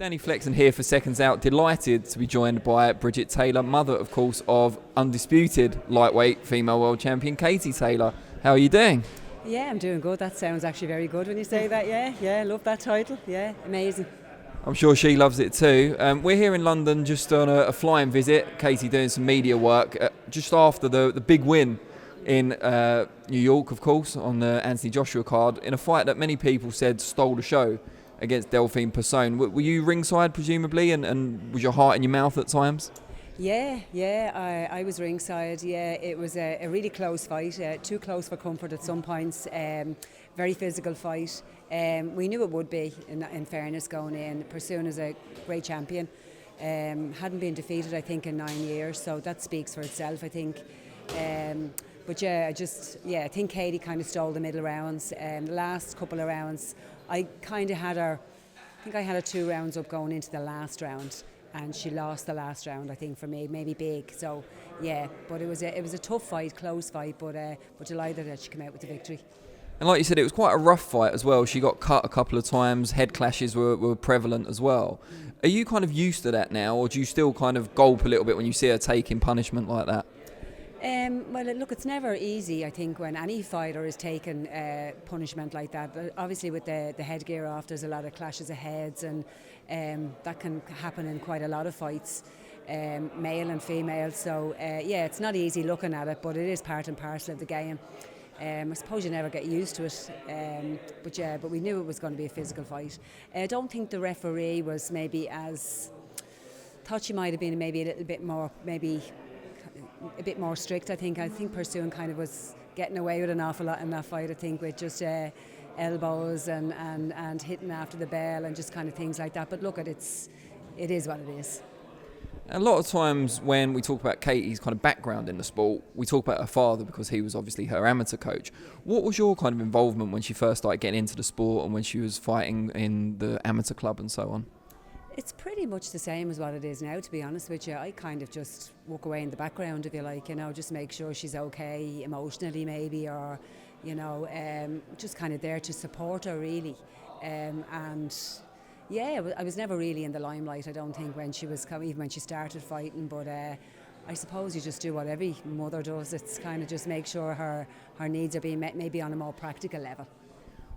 Danny Flexen here for Seconds Out. Delighted to be joined by Bridget Taylor, mother, of course, of undisputed lightweight female world champion Katie Taylor. How are you doing? Yeah, I'm doing good. That sounds actually very good when you say that. Yeah, love that title. Yeah, amazing. I'm sure she loves it too. We're here in London just on a flying visit. Katie doing some media work just after the big win in New York, of course, on the Anthony Joshua card in a fight that many people said stole the show against Delphine Persoon. Were you ringside, presumably, and was your heart in your mouth at times? Yeah, I was ringside. Yeah, it was a really close fight, too close for comfort at some points. Very physical fight. We knew it would be, in fairness, going in. Persoon is a great champion. Hadn't been defeated, I think, in 9 years, so that speaks for itself, I think. But yeah, I think Katie kind of stole the middle rounds. The last couple of rounds, I kind of had her. I think I had her 2 rounds up going into the last round, and she lost the last round. I think for me, maybe big. So yeah, but it was a tough fight, close fight, but delighted that she came out with the victory. And like you said, it was quite a rough fight as well. She got cut a couple of times. Head clashes were prevalent as well. Are you kind of used to that now, or do you still kind of gulp a little bit when you see her taking punishment like that? Well, look, it's never easy, I think, when any fighter is taking punishment like that. But obviously, with the headgear off, there's a lot of clashes of heads, and that can happen in quite a lot of fights, male and female. So, yeah, it's not easy looking at it, but it is part and parcel of the game. I suppose you never get used to it, but we knew it was going to be a physical fight. I don't think the referee was maybe thought she might have been maybe a little bit more, maybe a bit more strict. I think Persoon kind of was getting away with an awful lot in that fight, I think, with just elbows and hitting after the bell and just kind of things like that. But look, it is what it is. A lot of times when we talk about Katie's kind of background in the sport, we talk about her father because he was obviously her amateur coach. What was your kind of involvement when she first started getting into the sport and when she was fighting in the amateur club and so on? It's pretty much the same as what it is now, to be honest with you. I kind of just walk away in the background, if you like, just make sure she's okay emotionally maybe, or, just kind of there to support her really. And yeah, I was never really in the limelight, I don't think, when she was even when she started fighting, but I suppose you just do what every mother does. It's kind of just make sure her needs are being met maybe on a more practical level.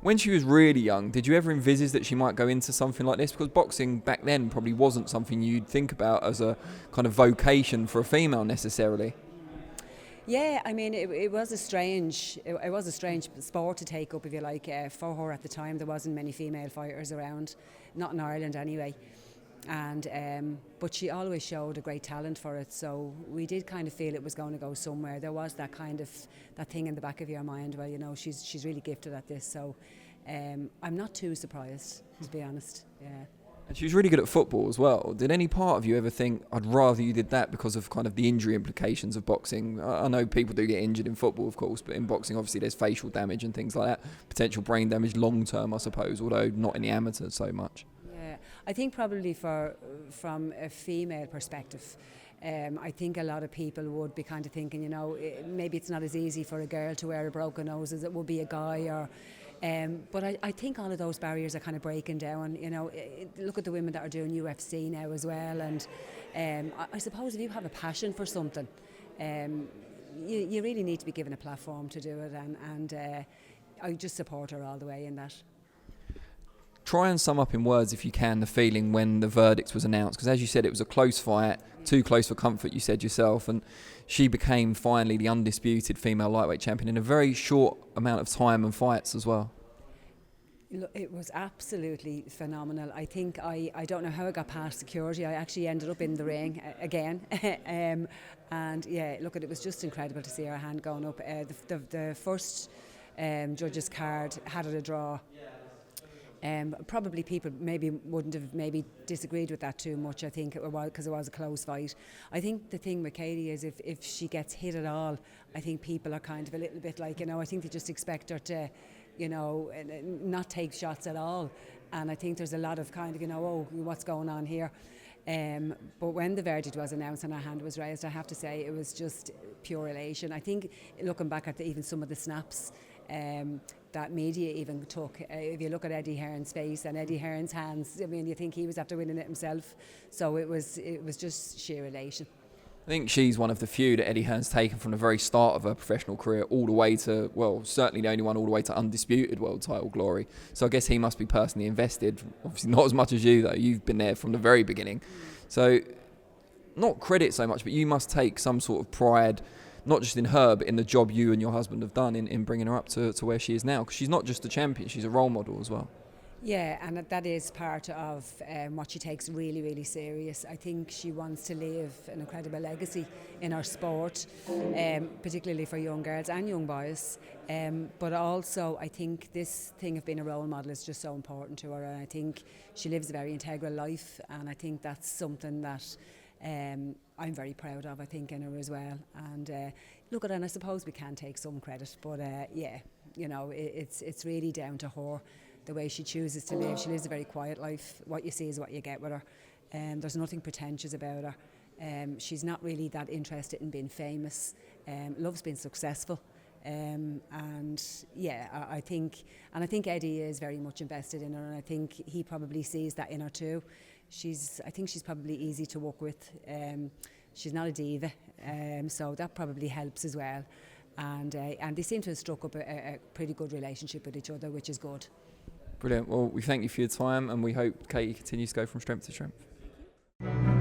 When she was really young, did you ever envisage that she might go into something like this? Because boxing back then probably wasn't something you'd think about as a kind of vocation for a female necessarily. Yeah, I mean, it was a strange sport to take up, if you like. For her at the time, there wasn't many female fighters around, not in Ireland anyway. And but she always showed a great talent for it, so we did kind of feel it was going to go somewhere. There was that thing in the back of your mind, well, she's really gifted at this, so I'm not too surprised, to be honest. Yeah. And she was really good at football as well. Did any part of you ever think, I'd rather you did that because of kind of the injury implications of boxing? I know people do get injured in football, of course, but in boxing, obviously, there's facial damage and things like that. Potential brain damage long term, I suppose, although not in the amateurs so much. Yeah, I think probably from a female perspective, I think a lot of people would be kind of thinking, maybe it's not as easy for a girl to wear a broken nose as it would be a guy, or... but I think all of those barriers are kind of breaking down. Look at the women that are doing UFC now as well, and I suppose if you have a passion for something, you really need to be given a platform to do it, and I just support her all the way in that. Try and sum up in words, if you can, the feeling when the verdict was announced, because as you said, it was a close fight, too close for comfort, you said yourself, and she became finally the undisputed female lightweight champion in a very short amount of time and fights as well. It was absolutely phenomenal. I think I don't know how I got past security. I actually ended up in the ring again. And yeah, look, it was just incredible to see her hand going up. The first judge's card had it a draw. Probably people maybe wouldn't have maybe disagreed with that too much, I think, because it was a close fight. I think the thing with Katie is if she gets hit at all, I think people are kind of a little bit like, I think they just expect her to, not take shots at all. And I think there's a lot of kind of, oh, what's going on here? But when the verdict was announced and her hand was raised, I have to say it was just pure elation. I think looking back at even some of the snaps, that media even took. If you look at Eddie Hearn's face and Eddie Hearn's hands, I mean, you think he was after winning it himself. So it was just sheer elation. I think she's one of the few that Eddie Hearn's taken from the very start of her professional career all the way to, well, certainly the only one all the way to undisputed world title glory. So I guess he must be personally invested. Obviously not as much as you, though. You've been there from the very beginning. So not credit so much, but you must take some sort of pride, not just in her, but in the job you and your husband have done in bringing her up to where she is now. Because she's not just a champion, she's a role model as well. Yeah, and that is part of what she takes really, really serious. I think she wants to leave an incredible legacy in our sport, particularly for young girls and young boys. But also, I think this thing of being a role model is just so important to her. And I think she lives a very integral life, and I think that's something that I'm very proud of, I think, in her as well. And look at her, and I suppose we can take some credit, but yeah, you know, it's really down to her. The way she chooses to live. She lives a very quiet life. What you see is what you get with her. There's nothing pretentious about her. She's not really that interested in being famous. Loves being successful. And yeah, I think Eddie is very much invested in her, and I think he probably sees that in her too. I think she's probably easy to work with. She's not a diva, so that probably helps as well. And they seem to have struck up a pretty good relationship with each other, which is good. Brilliant. Well, we thank you for your time, and we hope Katie continues to go from strength to strength.